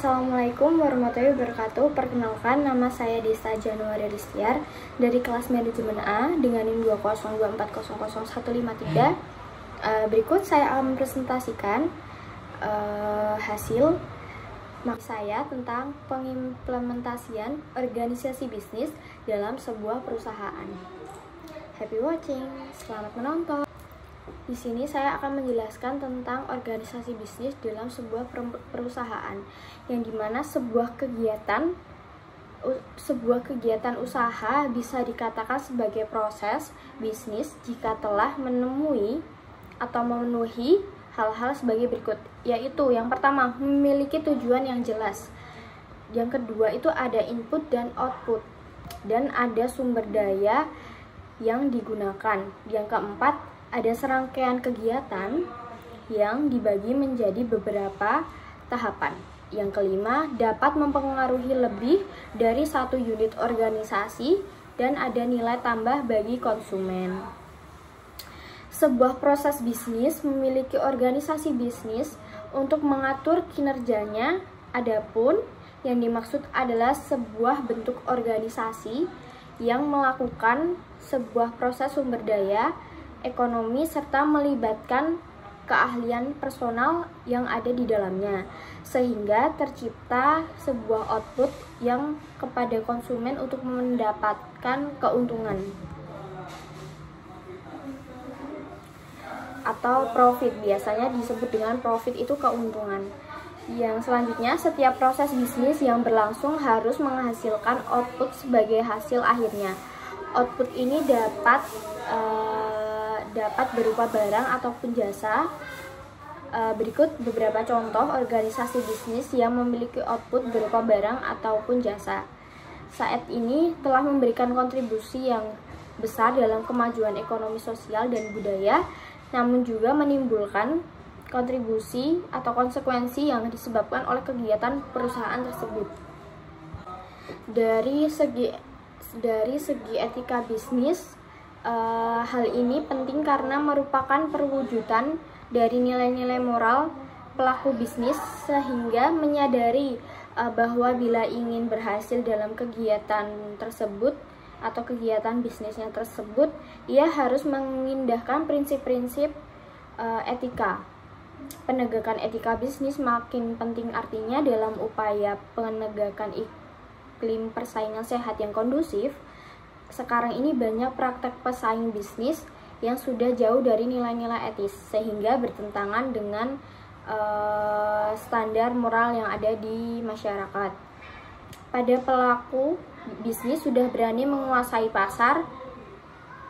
Assalamualaikum warahmatullahi wabarakatuh. Perkenalkan, nama saya Desta Januari Ristiar dari kelas manajemen A dengan NIM 202400153. Berikut saya akan mempresentasikan hasil saya tentang pengimplementasian organisasi bisnis dalam sebuah perusahaan. Happy watching, selamat menonton. Di sini saya akan menjelaskan tentang organisasi bisnis dalam sebuah perusahaan, yang dimana sebuah kegiatan usaha bisa dikatakan sebagai proses bisnis jika telah memenuhi hal-hal sebagai berikut, yaitu yang pertama, memiliki tujuan yang jelas. Yang kedua itu ada input dan output, dan ada sumber daya yang digunakan. Yang keempat, ada serangkaian kegiatan yang dibagi menjadi beberapa tahapan. Yang kelima, dapat mempengaruhi lebih dari satu unit organisasi dan ada nilai tambah bagi konsumen. Sebuah proses bisnis memiliki organisasi bisnis untuk mengatur kinerjanya. Adapun yang dimaksud adalah sebuah bentuk organisasi yang melakukan sebuah proses sumber daya ekonomi serta melibatkan keahlian personal yang ada di dalamnya, sehingga tercipta sebuah output yang kepada konsumen untuk mendapatkan keuntungan atau profit. Biasanya disebut dengan profit itu keuntungan. Yang selanjutnya, setiap proses bisnis yang berlangsung harus menghasilkan output sebagai hasil akhirnya. Output ini dapat berupa barang ataupun jasa. Berikut beberapa contoh organisasi bisnis yang memiliki output berupa barang ataupun jasa. Saat ini telah memberikan kontribusi yang besar dalam kemajuan ekonomi sosial dan budaya, namun juga menimbulkan kontribusi atau konsekuensi yang disebabkan oleh kegiatan perusahaan tersebut. Dari segi etika bisnis, hal ini penting karena merupakan perwujudan dari nilai-nilai moral pelaku bisnis, sehingga menyadari bahwa bila ingin berhasil dalam kegiatan tersebut atau kegiatan bisnisnya tersebut, ia harus mengindahkan prinsip-prinsip etika. Penegakan etika bisnis makin penting artinya dalam upaya penegakan iklim persaingan sehat yang kondusif. Sekarang ini banyak praktek pesaing bisnis yang sudah jauh dari nilai-nilai etis, sehingga bertentangan dengan standar moral yang ada di masyarakat. Pada pelaku bisnis sudah berani menguasai pasar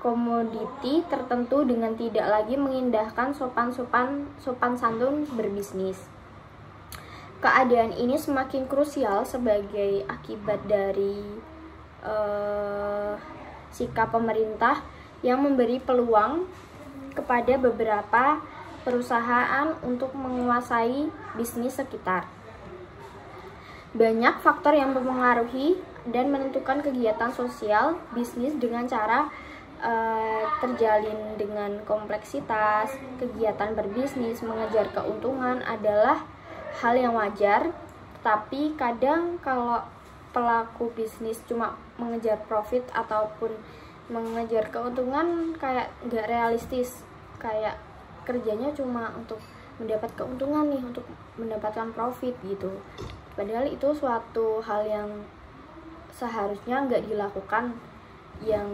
komoditi tertentu dengan tidak lagi mengindahkan sopan santun berbisnis. Keadaan ini semakin krusial sebagai akibat dari sikap pemerintah yang memberi peluang kepada beberapa perusahaan untuk menguasai bisnis sekitar. Banyak faktor yang mempengaruhi dan menentukan kegiatan sosial bisnis dengan cara terjalin dengan kompleksitas. Kegiatan berbisnis mengejar keuntungan adalah hal yang wajar, tapi kadang kalau pelaku bisnis cuma mengejar profit ataupun mengejar keuntungan, kayak nggak realistis, kayak kerjanya cuma untuk mendapat keuntungan nih, untuk mendapatkan profit gitu. Padahal itu suatu hal yang seharusnya nggak dilakukan, yang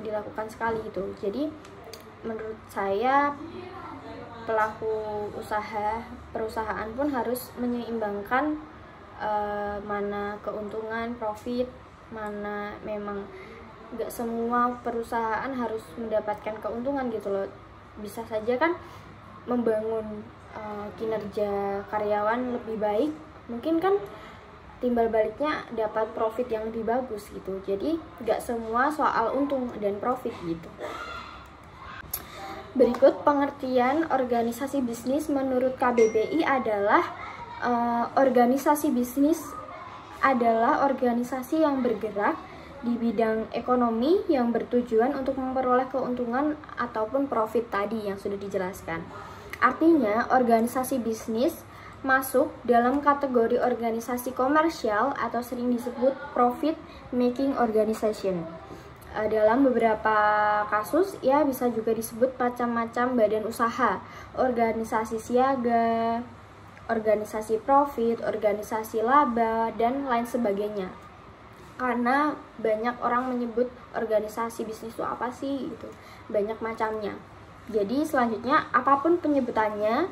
dilakukan sekali gitu. Jadi menurut saya pelaku perusahaan pun harus menyeimbangkan mana keuntungan, profit, mana memang nggak semua perusahaan harus mendapatkan keuntungan gitu loh. Bisa saja kan membangun kinerja karyawan lebih baik, mungkin kan timbal baliknya dapat profit yang lebih bagus gitu. Jadi nggak semua soal untung dan profit gitu. Berikut pengertian organisasi bisnis menurut KBBI adalah organisasi bisnis adalah organisasi yang bergerak di bidang ekonomi yang bertujuan untuk memperoleh keuntungan ataupun profit tadi yang sudah dijelaskan. Artinya, organisasi bisnis masuk dalam kategori organisasi komersial atau sering disebut profit making organization. Dalam beberapa kasus ia bisa juga disebut macam-macam badan usaha, organisasi siaga, organisasi profit, organisasi laba, dan lain sebagainya. Karena banyak orang menyebut organisasi bisnis itu apa sih gitu, banyak macamnya. Jadi selanjutnya apapun penyebutannya,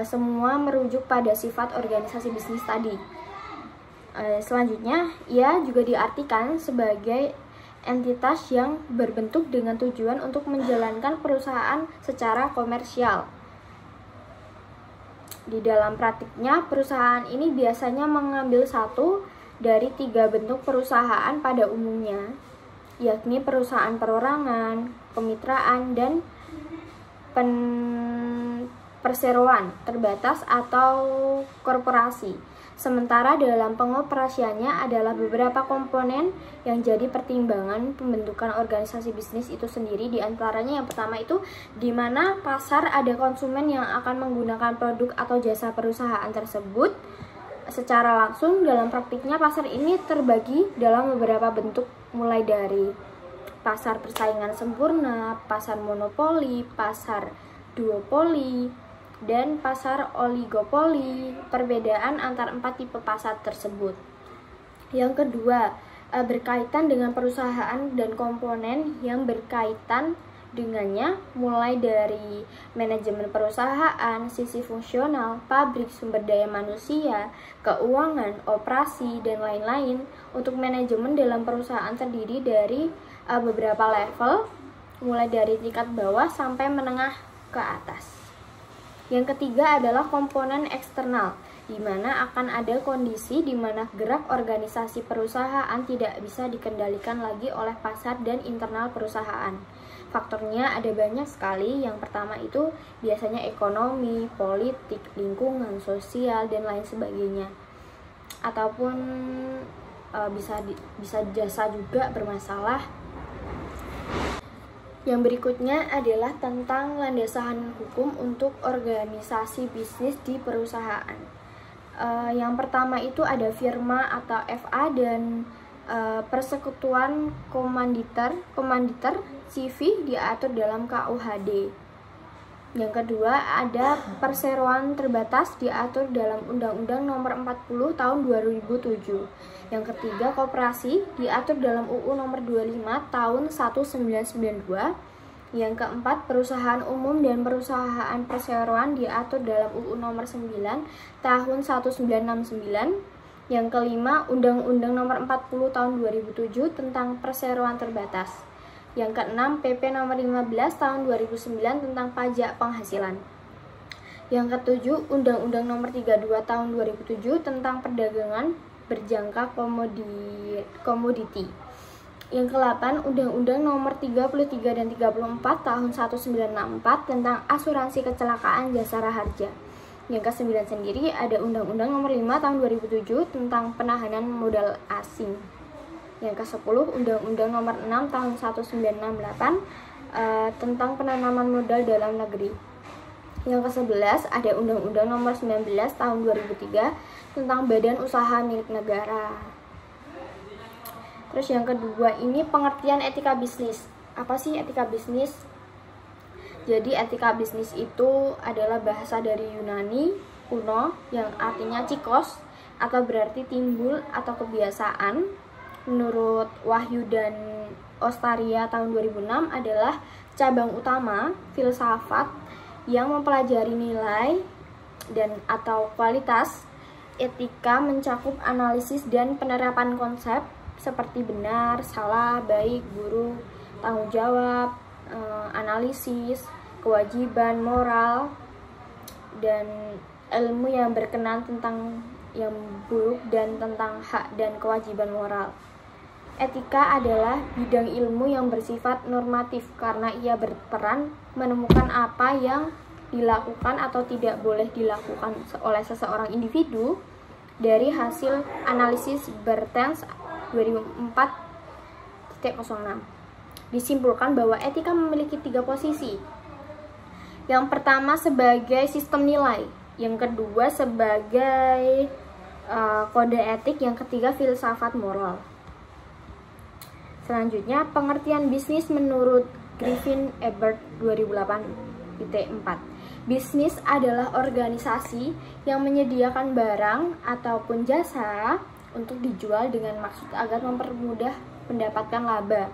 semua merujuk pada sifat organisasi bisnis tadi. Selanjutnya ia juga diartikan sebagai entitas yang berbentuk dengan tujuan untuk menjalankan perusahaan secara komersial. Di dalam praktiknya, perusahaan ini biasanya mengambil satu dari 3 bentuk perusahaan pada umumnya, yakni perusahaan perorangan, kemitraan, dan perseroan terbatas atau korporasi. Sementara dalam pengoperasiannya adalah beberapa komponen yang jadi pertimbangan pembentukan organisasi bisnis itu sendiri. Di antaranya yang pertama itu di mana pasar ada konsumen yang akan menggunakan produk atau jasa perusahaan tersebut. Secara langsung dalam praktiknya pasar ini terbagi dalam beberapa bentuk, mulai dari pasar persaingan sempurna, pasar monopoli, pasar duopoli, dan pasar oligopoli. Perbedaan antara 4 tipe pasar tersebut. Yang kedua, berkaitan dengan perusahaan dan komponen yang berkaitan dengannya, mulai dari manajemen perusahaan, sisi fungsional, pabrik, sumber daya manusia, keuangan, operasi, dan lain-lain. Untuk manajemen dalam perusahaan terdiri dari beberapa level, mulai dari tingkat bawah sampai menengah ke atas. Yang ketiga adalah komponen eksternal, di mana akan ada kondisi di mana gerak organisasi perusahaan tidak bisa dikendalikan lagi oleh pasar dan internal perusahaan. Faktornya ada banyak sekali. Yang pertama itu biasanya ekonomi, politik, lingkungan, sosial, dan lain sebagainya. Ataupun bisa jasa juga bermasalah. Yang berikutnya adalah tentang landasan hukum untuk organisasi bisnis di perusahaan. Yang pertama itu ada firma atau FA dan persekutuan komanditer CV diatur dalam KUHD. Yang kedua ada perseroan terbatas diatur dalam Undang-Undang Nomor 40 Tahun 2007. Yang ketiga koperasi diatur dalam UU Nomor 25 Tahun 1992. Yang keempat perusahaan umum dan perusahaan perseroan diatur dalam UU Nomor 9 Tahun 1969. Yang kelima Undang-Undang Nomor 40 Tahun 2007 tentang perseroan terbatas. Yang keenam, PP Nomor 15 Tahun 2009 tentang pajak penghasilan. Yang ketujuh, Undang-Undang Nomor 32 Tahun 2007 tentang perdagangan berjangka komoditi. Yang ke-8, Undang-Undang Nomor 33 dan 34 Tahun 1964 tentang asuransi kecelakaan jasara harja. Yang ke-9 sendiri ada Undang-Undang Nomor 5 Tahun 2007 tentang penahanan modal asing. Yang ke-10 Undang-Undang Nomor 6 Tahun 1968 tentang penanaman modal dalam negeri. Yang ke-11 ada Undang-Undang Nomor 19 Tahun 2003 tentang badan usaha milik negara. Terus yang kedua ini pengertian etika bisnis. Apa sih etika bisnis? Jadi etika bisnis itu adalah bahasa dari Yunani kuno yang artinya cikos atau berarti timbul atau kebiasaan. Menurut Wahyu dan Ostaria tahun 2006 adalah cabang utama filsafat yang mempelajari nilai dan atau kualitas. Etika mencakup analisis dan penerapan konsep seperti benar, salah, baik, buruk, tanggung jawab, analisis, kewajiban, moral, dan ilmu yang berkenan tentang yang buruk dan tentang hak dan kewajiban moral. Etika adalah bidang ilmu yang bersifat normatif karena ia berperan menemukan apa yang dilakukan atau tidak boleh dilakukan oleh seseorang individu dari hasil analisis Bertens 2004.06. Disimpulkan bahwa etika memiliki 3 posisi. Yang pertama sebagai sistem nilai. yang kedua sebagai kode etik, yang ketiga filsafat moral. Selanjutnya, pengertian bisnis menurut Griffin Ebert 2008 IT4. Bisnis adalah organisasi yang menyediakan barang ataupun jasa untuk dijual dengan maksud agar mempermudah mendapatkan laba.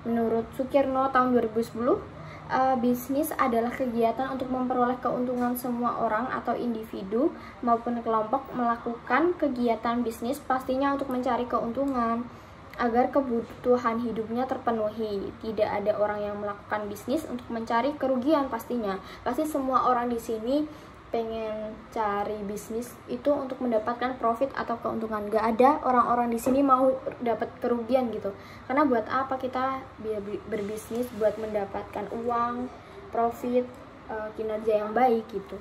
Menurut Sukirno tahun 2010, bisnis adalah kegiatan untuk memperoleh keuntungan. Semua orang atau individu maupun kelompok melakukan kegiatan bisnis pastinya untuk mencari keuntungan agar kebutuhan hidupnya terpenuhi. Tidak ada orang yang melakukan bisnis untuk mencari kerugian pastinya. Pasti semua orang di sini pengen cari bisnis itu untuk mendapatkan profit atau keuntungan. Gak ada orang-orang di sini mau dapat kerugian gitu. Karena buat apa kita berbisnis? Buat mendapatkan uang, profit, kinerja yang baik gitu.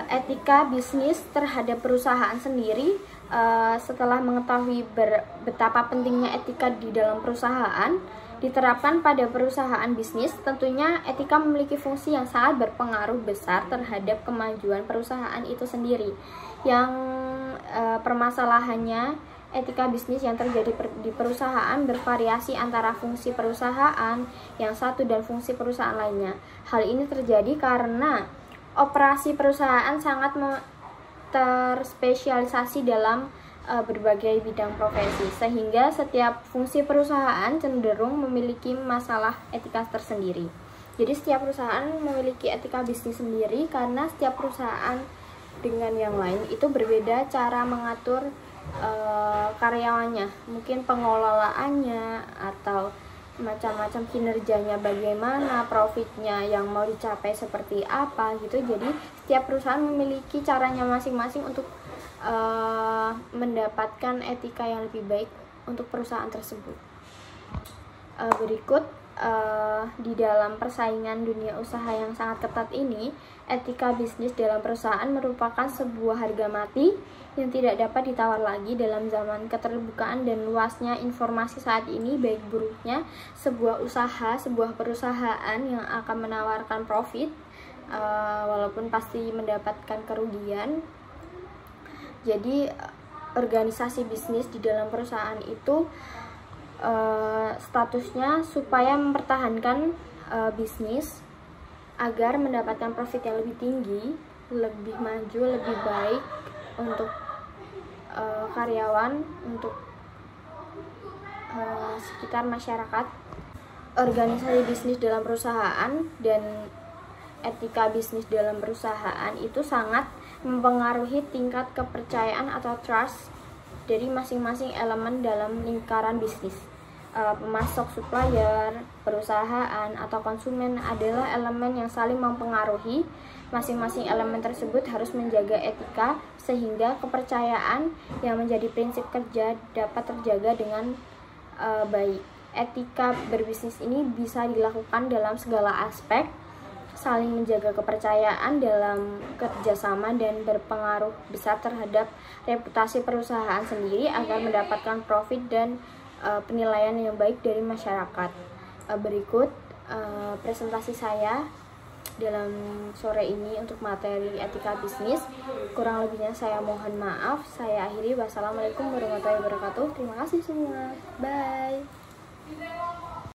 Etika bisnis terhadap perusahaan sendiri. Setelah mengetahui betapa pentingnya etika di dalam perusahaan diterapkan pada perusahaan bisnis, tentunya etika memiliki fungsi yang sangat berpengaruh besar terhadap kemajuan perusahaan itu sendiri. Yang permasalahannya, etika bisnis yang terjadi di perusahaan bervariasi antara fungsi perusahaan yang satu dan fungsi perusahaan lainnya. Hal ini terjadi karena operasi perusahaan sangat terspesialisasi dalam berbagai bidang profesi, sehingga setiap fungsi perusahaan cenderung memiliki masalah etika tersendiri. Jadi setiap perusahaan memiliki etika bisnis sendiri karena setiap perusahaan dengan yang lain itu berbeda cara mengatur karyawannya, mungkin pengelolaannya atau macam-macam kinerjanya, bagaimana profitnya yang mau dicapai seperti apa gitu. Jadi setiap perusahaan memiliki caranya masing-masing untuk mendapatkan etika yang lebih baik untuk perusahaan tersebut. Berikut, di dalam persaingan dunia usaha yang sangat ketat ini, etika bisnis dalam perusahaan merupakan sebuah harga mati yang tidak dapat ditawar lagi. Dalam zaman keterbukaan dan luasnya informasi saat ini, baik buruknya sebuah usaha, sebuah perusahaan yang akan menawarkan profit walaupun pasti mendapatkan kerugian. Jadi organisasi bisnis di dalam perusahaan itu statusnya supaya mempertahankan bisnis agar mendapatkan profit yang lebih tinggi, lebih maju, lebih baik untuk karyawan, untuk sekitar masyarakat. Organisasi bisnis dalam perusahaan dan etika bisnis dalam perusahaan itu sangat mempengaruhi tingkat kepercayaan atau trust dari masing-masing elemen dalam lingkaran bisnis. Pemasok, supplier, perusahaan, atau konsumen adalah elemen yang saling mempengaruhi. Masing-masing elemen tersebut harus menjaga etika sehingga kepercayaan yang menjadi prinsip kerja dapat terjaga dengan baik. Etika berbisnis ini bisa dilakukan dalam segala aspek, saling menjaga kepercayaan dalam kerjasama dan berpengaruh besar terhadap reputasi perusahaan sendiri agar mendapatkan profit dan penilaian yang baik dari masyarakat. Berikut presentasi saya dalam sore ini untuk materi etika bisnis. Kurang lebihnya saya mohon maaf. Saya akhiri. Wassalamualaikum warahmatullahi wabarakatuh. Terima kasih semua. Bye.